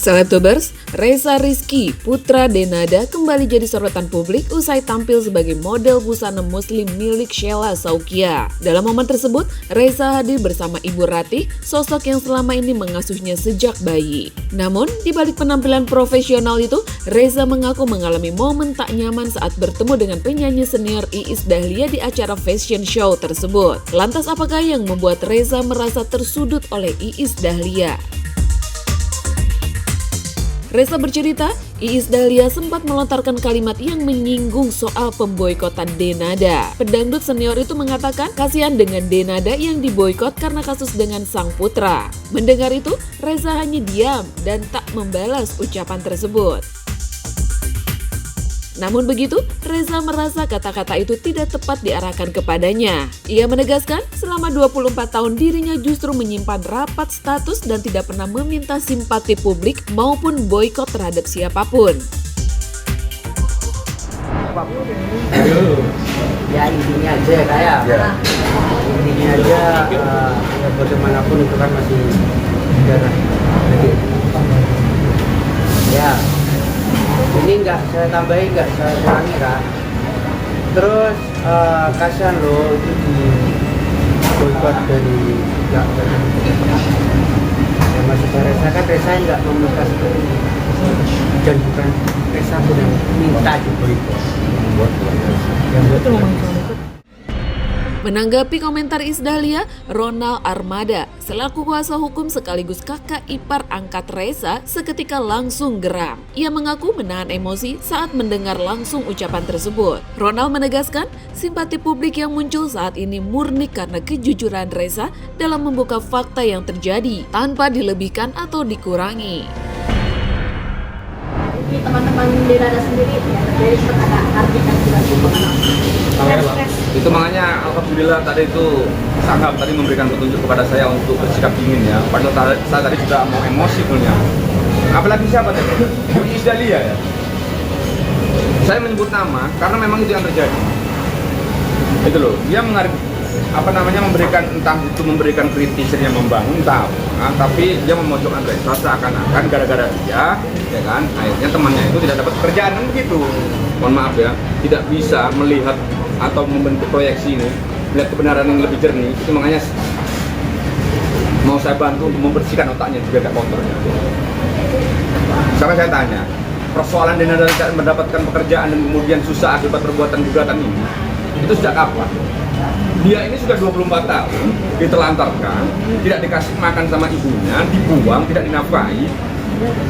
Selebtubers, Reza Rizky, putra Denada, kembali jadi sorotan publik usai tampil sebagai model busana muslim milik Sheila Saukia. Dalam momen tersebut, Reza hadir bersama Ibu Ratih, sosok yang selama ini mengasuhnya sejak bayi. Namun, di balik penampilan profesional itu, Reza mengaku mengalami momen tak nyaman saat bertemu dengan penyanyi senior Iis Dahlia di acara fashion show tersebut. Lantas apakah yang membuat Reza merasa tersudut oleh Iis Dahlia? Reza bercerita, Iis Dahlia sempat melontarkan kalimat yang menyinggung soal pemboikotan Denada. Pedangdut senior itu mengatakan kasihan dengan Denada yang diboikot karena kasus dengan sang putra. Mendengar itu, Reza hanya diam dan tak membalas ucapan tersebut. Namun begitu, Reza merasa kata-kata itu tidak tepat diarahkan kepadanya. Ia menegaskan selama 24 tahun dirinya justru menyimpan rapat status dan tidak pernah meminta simpati publik maupun boikot terhadap siapapun. Ya intinya aja kayak intinya aja ya bagaimanapun itu kan masih darah. Ya. Ini nggak saya tambahin, nggak saya kurangi kan. Terus kasihan loh itu di boikot dari nggak ya masih Reza kan Reza nggak meminta seperti ini dan bukan Reza pun yang minta di boikot. Yang betul Menanggapi komentar Iis Dahlia, Ronald Armada, selaku kuasa hukum sekaligus kakak ipar angkat Reza, seketika langsung geram. Ia mengaku menahan emosi saat mendengar langsung ucapan tersebut. Ronald menegaskan, simpati publik yang muncul saat ini murni karena kejujuran Reza dalam membuka fakta yang terjadi, tanpa dilebihkan atau dikurangi. Ini teman-teman Denada sendiri ya, dari ada artikan juga itu makanya alhamdulillah tadi itu Sanggap tadi memberikan petunjuk kepada saya untuk bersikap dingin ya. Padahal saya tadi sudah mau emosi punya. Apalagi siapa tadi? Bu Iis Dahlia ya. Saya menyebut nama karena memang itu yang terjadi. Itu loh, dia memberikan entah itu memberikan kritisnya membangun tahu, tapi dia memojokkan Reza seakan-akan gara-gara dia, ya kan, akhirnya temannya itu tidak dapat pekerjaan kan begitu. Mohon maaf ya, tidak bisa melihat atau membentuk proyeksi ini, melihat kebenaran yang lebih jernih. Itu makanya mau saya bantu membersihkan otaknya juga agak kotor. Sampai saya tanya, persoalan Denada tidak mendapatkan pekerjaan dan kemudian susah akibat perbuatan gugatan ini, itu sejak kapan? Dia ini sudah 24 tahun, ditelantarkan, tidak dikasih makan sama ibunya, dibuang, tidak dinafkahi.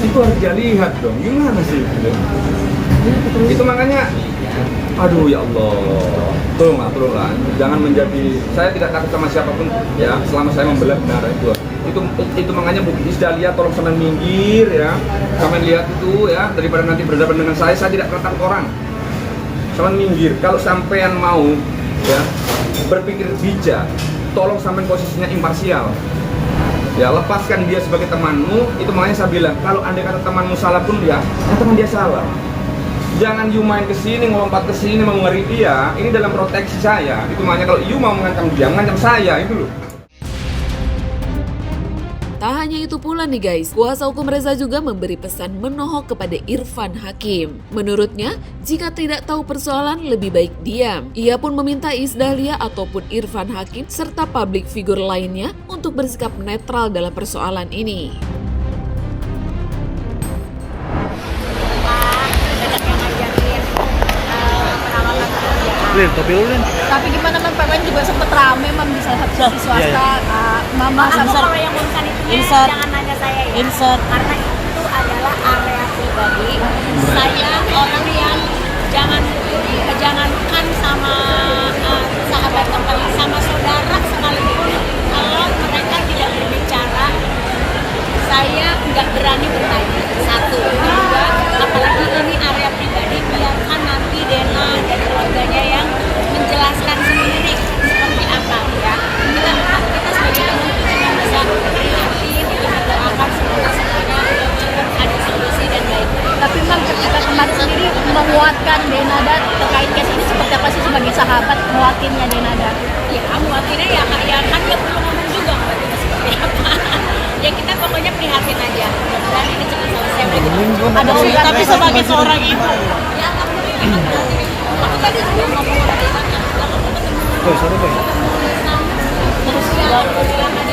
Itu harus dia lihat dong, gimana sih? Itu makanya, aduh ya Allah, tolonglah, jangan menjadi, saya tidak takut sama siapapun ya, selama saya membela benar itu makanya Bu Iis Dahlia tolong sampean minggir ya, sampean lihat itu ya, daripada nanti berhadapan dengan saya tidak pernah takut orang. Sampean minggir, kalau sampean mau ya berpikir bijak, tolong sampean posisinya imparsial. Ya, lepaskan dia sebagai temanmu. Itu makanya saya bilang, kalau andai kata temanmu salah pun dia, teman dia salah. Jangan you main kesini, ngelompat kesini, mau ngeri dia. Ini dalam proteksi saya. Itu makanya kalau you mau mengancam dia, mengancam saya, itu loh. Tak hanya itu pula nih guys, kuasa hukum Reza juga memberi pesan menohok kepada Irfan Hakim. Menurutnya, jika tidak tahu persoalan lebih baik diam. Ia pun meminta Iis Dahlia ataupun Irfan Hakim serta publik figur lainnya untuk bersikap netral dalam persoalan ini. Tapi gimana man, Pak, juga sempet rame man di salah satu TV swasta. Mama sama kalau yang urusan itunya insert. Jangan nanya saya ya. Insert. Karena itu adalah area pribadi. Saya orang yang jangankan sama sahabat kembali sama saudara sekalipun, kalau mereka tidak berbicara, saya nggak berani bertanya. Satu, kedua, apalagi ini area pribadi, biarkan nanti Dena dan keluarganya yang menjelaskan sendiri seperti apa ya. Kita sebagai teman cuma bisa prihatin, kita doakan semoga semuanya ada solusi dan baik. Tapi Mam, ketika kemarin sendiri menguatkan Denada terkait kes ini seperti apa sih sebagai sahabat menguatinnya Denada? Ya, menguatinnya ya kan dia perlu ngomong juga seperti apa. Ya kita pokoknya prihatin aja. Mudah-mudahan ini cepat selesai. Ada sih, tapi sebagai seorang ibu. Ya, alhamdulillah. Aku tadi juga ngomong sama dia, terus ya, aku bilang aja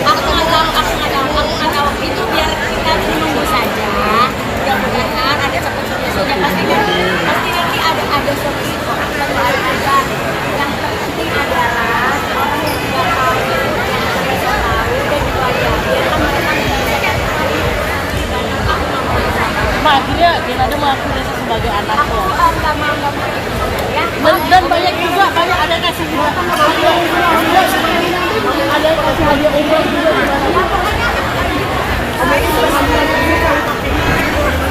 aku nggak tahu itu biar kita menunggu saja. Mudah-mudahan ada cepat solusinya, pasti nanti ada solusi kok. Ada yang terpenting adalah orang yang tidak tahu, yang bisa tahu dan dipelajari, kan mereka bisa aku nggak mau sana. Ma, akhirnya Denada mengaku Reza sebagai anakku. Aku nggak mau ya. Dan banyak juga, ada kasih hadiah ada kasih hadiah umroh juga.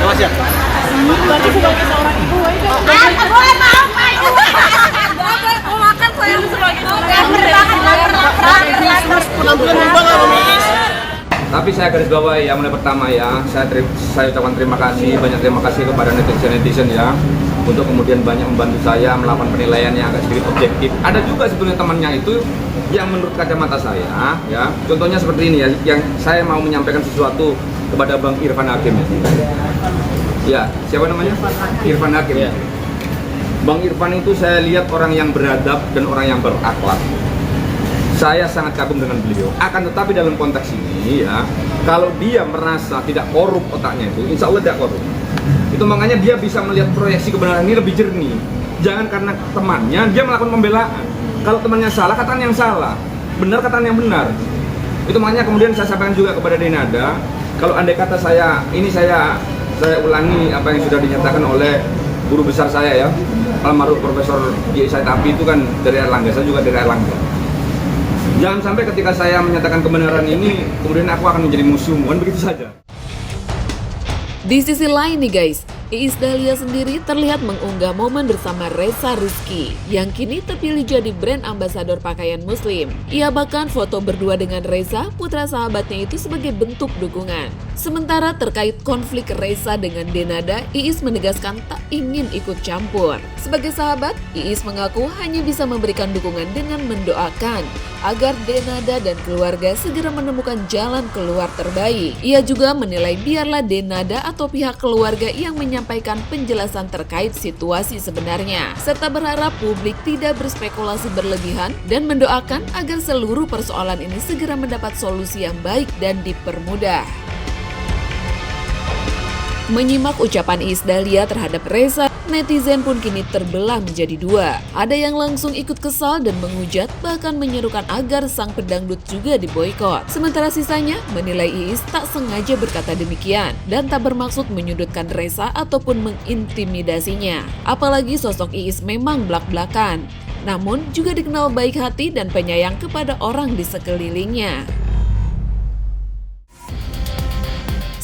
Mas ya. Berarti sebagai seorang ibu, Boleh mau makan saya sebagai Tapi saya garis bawahi yang mulai pertama ya, saya ucapkan terima kasih, banyak terima kasih kepada netizen ya, untuk kemudian banyak membantu saya melakukan penilaian yang agak sedikit objektif. Ada juga sebetulnya temannya itu yang menurut kacamata saya ya, contohnya seperti ini ya, yang saya mau menyampaikan sesuatu kepada Bang Irfan Hakim ya, siapa namanya? Irfan Hakim. Bang Irfan itu saya lihat orang yang beradab dan orang yang berakhlak. Saya sangat kagum dengan beliau. Akan tetapi dalam konteks ini ya, kalau dia merasa tidak korup otaknya itu, insya Allah tidak korup. Itu makanya dia bisa melihat proyeksi kebenaran ini lebih jernih. Jangan karena temannya dia melakukan pembelaan. Kalau temannya salah, katakan yang salah. Benar, katakan yang benar. Itu makanya kemudian saya sampaikan juga kepada Denada, kalau andai kata saya ulangi apa yang sudah dinyatakan oleh guru besar saya ya, almarhum Profesor Usaid Tampi itu kan dari Erlangga, saya juga dari Erlangga. Jangan sampai ketika saya menyatakan kebenaran ini, kemudian aku akan menjadi musuh, bukan begitu saja. Di sisi lain nih guys, Iis Dahlia sendiri terlihat mengunggah momen bersama Reza Rizky yang kini terpilih jadi brand ambasador pakaian muslim. Ia bahkan foto berdua dengan Reza, putra sahabatnya itu sebagai bentuk dukungan. Sementara terkait konflik Reza dengan Denada, Iis menegaskan tak ingin ikut campur. Sebagai sahabat, Iis mengaku hanya bisa memberikan dukungan dengan mendoakan agar Denada dan keluarga segera menemukan jalan keluar terbaik. Ia juga menilai biarlah Denada atau pihak keluarga yang menyampaikan penjelasan terkait situasi sebenarnya, serta berharap publik tidak berspekulasi berlebihan dan mendoakan agar seluruh persoalan ini segera mendapat solusi yang baik dan dipermudah. Menyimak ucapan Iis Dahlia terhadap Reza, netizen pun kini terbelah menjadi dua. Ada yang langsung ikut kesal dan menghujat, bahkan menyerukan agar sang pedangdut juga diboikot. Sementara sisanya menilai Iis tak sengaja berkata demikian dan tak bermaksud menyudutkan Reza ataupun mengintimidasinya. Apalagi sosok Iis memang blak-blakan, namun juga dikenal baik hati dan penyayang kepada orang di sekelilingnya.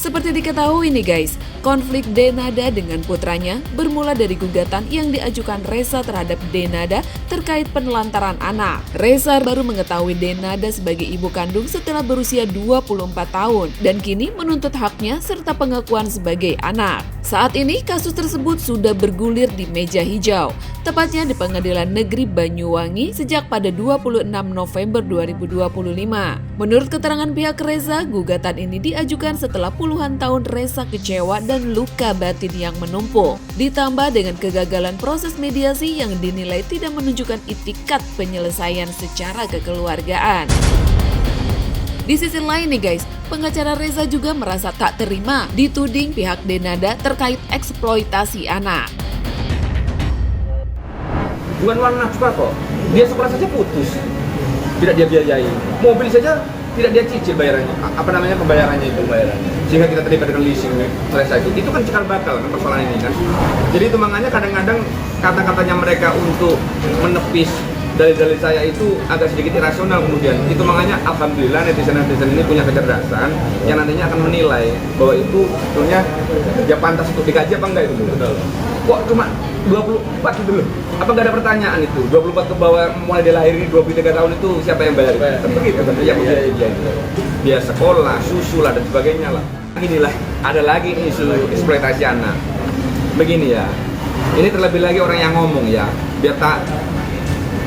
Seperti diketahui nih guys, konflik Denada dengan putranya bermula dari gugatan yang diajukan Reza terhadap Denada terkait penelantaran anak. Reza baru mengetahui Denada sebagai ibu kandung setelah berusia 24 tahun dan kini menuntut haknya serta pengakuan sebagai anak. Saat ini kasus tersebut sudah bergulir di meja hijau, tepatnya di Pengadilan Negeri Banyuwangi sejak pada 26 November 2025. Menurut keterangan pihak Reza, gugatan ini diajukan setelah puluhan tahun Reza kecewa dan luka batin yang menumpuk, ditambah dengan kegagalan proses mediasi yang dinilai tidak menunjukkan itikat penyelesaian secara kekeluargaan. Di sisi lain nih guys, pengacara Reza juga merasa tak terima dituding pihak Denada terkait eksploitasi anak. Bukan uang nafkah kok, dia sekolah saja putus, tidak dia biayai, mobil saja tidak dia cicil bayarannya, pembayarannya itu sehingga kita terlibat dengan leasing Reza itu kan cikal bakal kan persoalan ini kan. Jadi itu makanya kadang-kadang kata-katanya mereka untuk menepis dalil-dalil saya itu agak sedikit irasional kemudian. Itu makanya alhamdulillah netizen-netizen ini punya kecerdasan yang nantinya akan menilai bahwa itu sebetulnya dia pantas untuk dikaji apa enggak itu. Kok cuma 24 gitu loh? Apa nggak ada pertanyaan itu? 24 ke bawah mulai dia lahir ini 23 tahun itu siapa yang bayar? Begitu kan? Dia sekolah, susu lah dan sebagainya lah. Inilah ada lagi isu eksploitasi anak. Begini ya, ini terlebih lagi orang yang ngomong ya, biar tak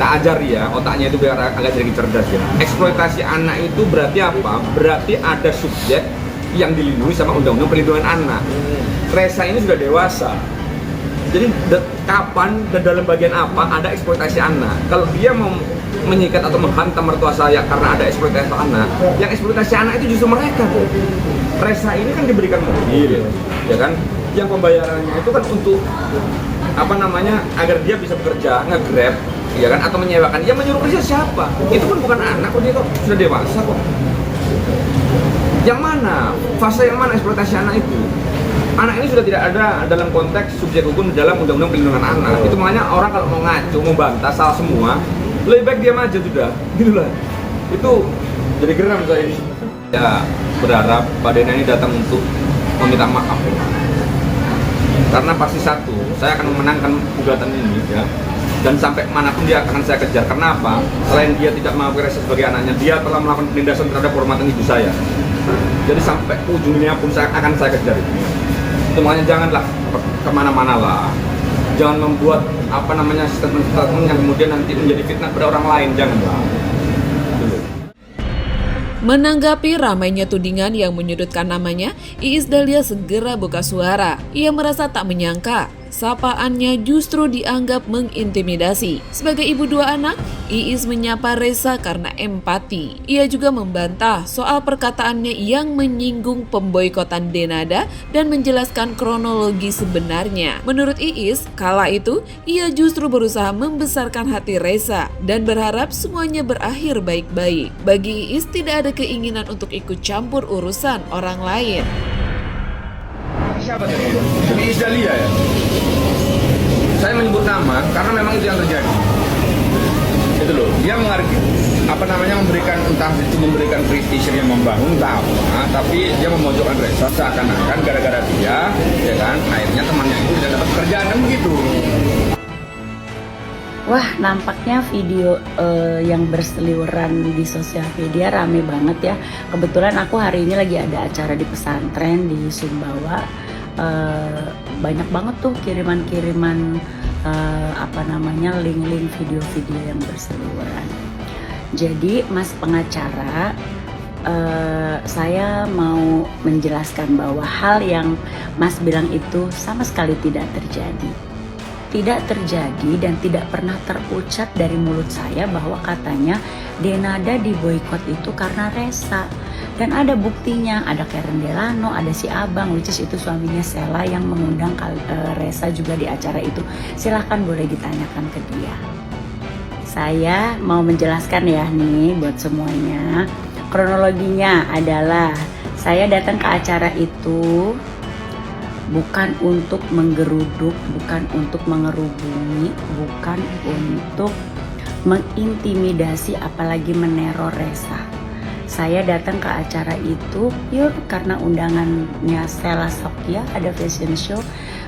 kita ajari ya otaknya itu biar agak sedikit cerdas ya. Eksploitasi anak itu berarti apa? Berarti ada subjek yang dilindungi sama Undang-Undang Perlindungan Anak. Reza ini sudah dewasa. Jadi kapan dan dalam bagian apa ada eksploitasi anak? Kalau dia mau menyikat atau menghantam mertua saya karena ada eksploitasi anak, yang eksploitasi anak itu justru mereka tuh. Reza ini kan diberikan mobil, ya kan? Yang pembayarannya itu kan untuk apa namanya agar dia bisa bekerja, nge-grab, ya kan? Atau menyewakan. Yang menyuruh kerja siapa? Itu kan bukan anak kok, dia kok sudah dewasa kok. Yang mana? Fase yang mana eksploitasi anak itu? Anak ini sudah tidak ada dalam konteks subjek hukum dalam Undang-Undang Perlindungan Anak. Itu makanya orang kalau mau ngaco, mau bantah salah semua, lebih baik diam aja sudah. Gitulah. Itu jadi geram saya ini. Ya berharap Pak Dena ini datang untuk meminta maaf. Karena pasti satu, saya akan memenangkan gugatan ini ya. Dan sampai manapun dia akan saya kejar. Karena apa? Selain dia tidak mengakui Reza sebagai anaknya, dia telah melakukan penindasan terhadap kehormatan ibu saya. Jadi sampai ujungnya pun akan saya kejar itu. Itu makanya janganlah kemana-mana lah. Jangan membuat apa namanya statement-statement yang kemudian nanti menjadi fitnah pada orang lain, janganlah. Menanggapi ramainya tudingan yang menyudutkan namanya, Iis Dahlia segera buka suara. Ia merasa tak menyangka sapaannya justru dianggap mengintimidasi. Sebagai ibu dua anak, Iis menyapa Reza karena empati. Ia juga membantah soal perkataannya yang menyinggung pemboikotan Denada dan menjelaskan kronologi sebenarnya. Menurut Iis, kala itu ia justru berusaha membesarkan hati Reza dan berharap semuanya berakhir baik-baik. Bagi Iis tidak ada keinginan untuk ikut campur urusan orang lain. Siapa tadi? Iis Dahlia ya? Saya menyebut nama karena memang itu yang terjadi. Itu loh, dia memberikan entah itu memberikan precision yang membangun entah apa, tapi dia memojokkan Reza seakan-akan gara-gara dia, ya kan, akhirnya temannya itu tidak dapat pekerjaan kan begitu. Wah, nampaknya video yang berseliweran di sosial media rame banget ya. Kebetulan aku hari ini lagi ada acara di pesantren di Sumbawa. Banyak banget tuh kiriman-kiriman link-link video-video yang berseliweran. Jadi Mas pengacara, saya mau menjelaskan bahwa hal yang Mas bilang itu sama sekali tidak terjadi. Tidak terjadi dan tidak pernah terucap dari mulut saya bahwa katanya Denada diboikot itu karena Reza. Dan ada buktinya, ada Karen Delano, ada si Abang, which is itu suaminya Sheila yang mengundang Reza juga di acara itu. Silahkan boleh ditanyakan ke dia. Saya mau menjelaskan ya nih buat semuanya. Kronologinya adalah saya datang ke acara itu bukan untuk menggeruduk, bukan untuk mengerubungi, bukan untuk mengintimidasi apalagi meneror Reza. Saya datang ke acara itu pure karena undangannya Sheila Saukia, ada fashion show.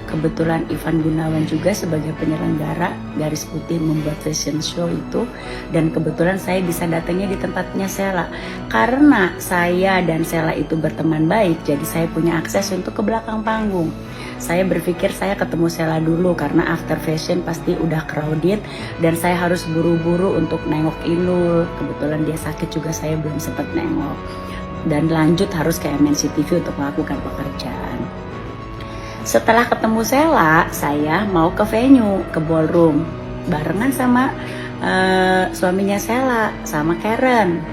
Kebetulan Ivan Gunawan juga sebagai penyelenggara garis putih membuat fashion show itu. Dan kebetulan saya bisa datangnya di tempatnya Sheila. Karena saya dan Sheila itu berteman baik, jadi saya punya akses untuk ke belakang panggung. Saya berpikir saya ketemu Sheila dulu karena after fashion pasti udah crowded dan saya harus buru-buru untuk nengok Inul. Kebetulan dia sakit juga, saya belum sempat nengok. Dan lanjut harus ke MNC TV untuk melakukan pekerjaan. Setelah ketemu Sheila, saya mau ke venue, ke ballroom barengan sama suaminya Sheila, sama Karen,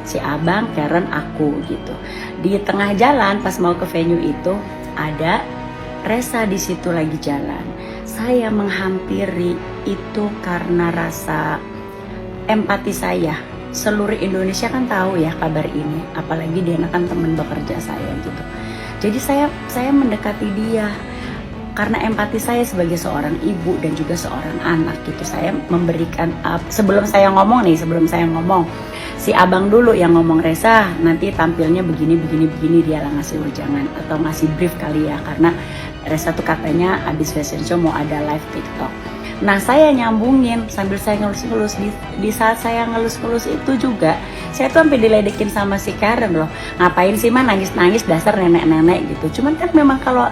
si Abang, Karen, aku gitu. Di tengah jalan pas mau ke venue itu ada Reza di situ lagi jalan. Saya menghampiri itu karena rasa empati saya. Seluruh Indonesia kan tahu ya kabar ini, apalagi dia kan teman bekerja saya gitu. Jadi saya mendekati dia karena empati saya sebagai seorang ibu dan juga seorang anak gitu. Saya memberikan sebelum saya ngomong si Abang dulu yang ngomong, Reza nanti tampilnya begini dia lah ngasih ujangan atau ngasih brief kali ya, karena Reza tuh katanya abis fashion show mau ada live TikTok. Nah saya nyambungin sambil saya ngelus-ngelus, di saat saya ngelus-ngelus itu juga saya tuh sampai diledekin sama si Karen loh, ngapain sih mah nangis-nangis, dasar nenek-nenek gitu. Cuman kan memang kalau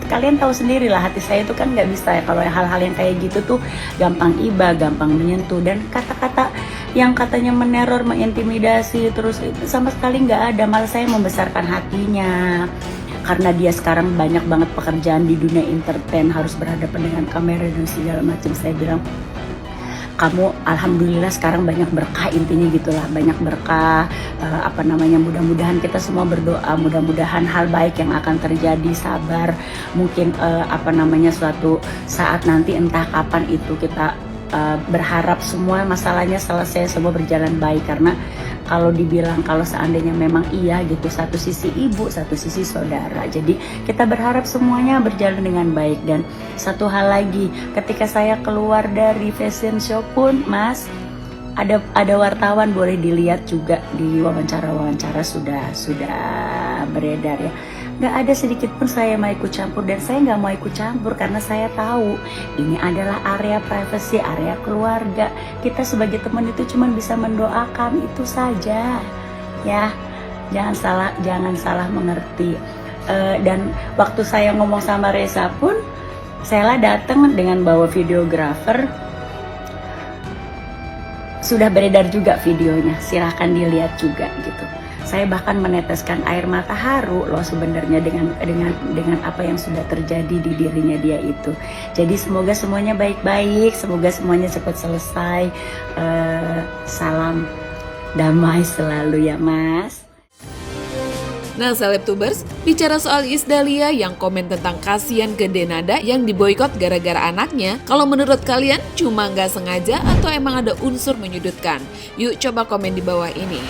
kalian tahu sendiri lah, hati saya itu kan nggak bisa ya kalau hal-hal yang kayak gitu tuh gampang iba, gampang menyentuh, dan kata-kata yang katanya meneror, mengintimidasi terus itu sama sekali nggak ada. Malah saya membesarkan hatinya. Karena dia sekarang banyak banget pekerjaan di dunia entertain, harus berhadapan dengan kamera dan segala macam. Saya bilang, kamu alhamdulillah sekarang banyak berkah, intinya gitulah, banyak berkah. Mudah-mudahan kita semua berdoa, mudah-mudahan hal baik yang akan terjadi, sabar. Mungkin suatu saat nanti entah kapan itu kita berharap semua masalahnya selesai, semua berjalan baik. Karena kalau dibilang kalau seandainya memang iya gitu, satu sisi ibu, satu sisi saudara, jadi kita berharap semuanya berjalan dengan baik. Dan satu hal lagi, ketika saya keluar dari fashion show pun Mas, ada wartawan, boleh dilihat juga di wawancara sudah beredar ya, nggak ada sedikit pun saya mau ikut campur. Dan saya nggak mau ikut campur karena saya tahu ini adalah area privasi, area keluarga. Kita sebagai teman itu cuma bisa mendoakan, itu saja ya, jangan salah mengerti. Dan waktu saya ngomong sama Reza pun, saya datang dengan bawa videografer. Sudah beredar juga videonya, silahkan dilihat juga gitu. Saya bahkan meneteskan air mata haru loh sebenarnya dengan apa yang sudah terjadi di dirinya dia itu. Jadi semoga semuanya baik-baik, semoga semuanya cepat selesai. Salam damai selalu ya Mas. Nah, Selebtubers, bicara soal Iis Dahlia yang komen tentang kasihan ke Denada yang diboikot gara-gara anaknya, kalau menurut kalian cuma nggak sengaja atau emang ada unsur menyudutkan? Yuk coba komen di bawah ini.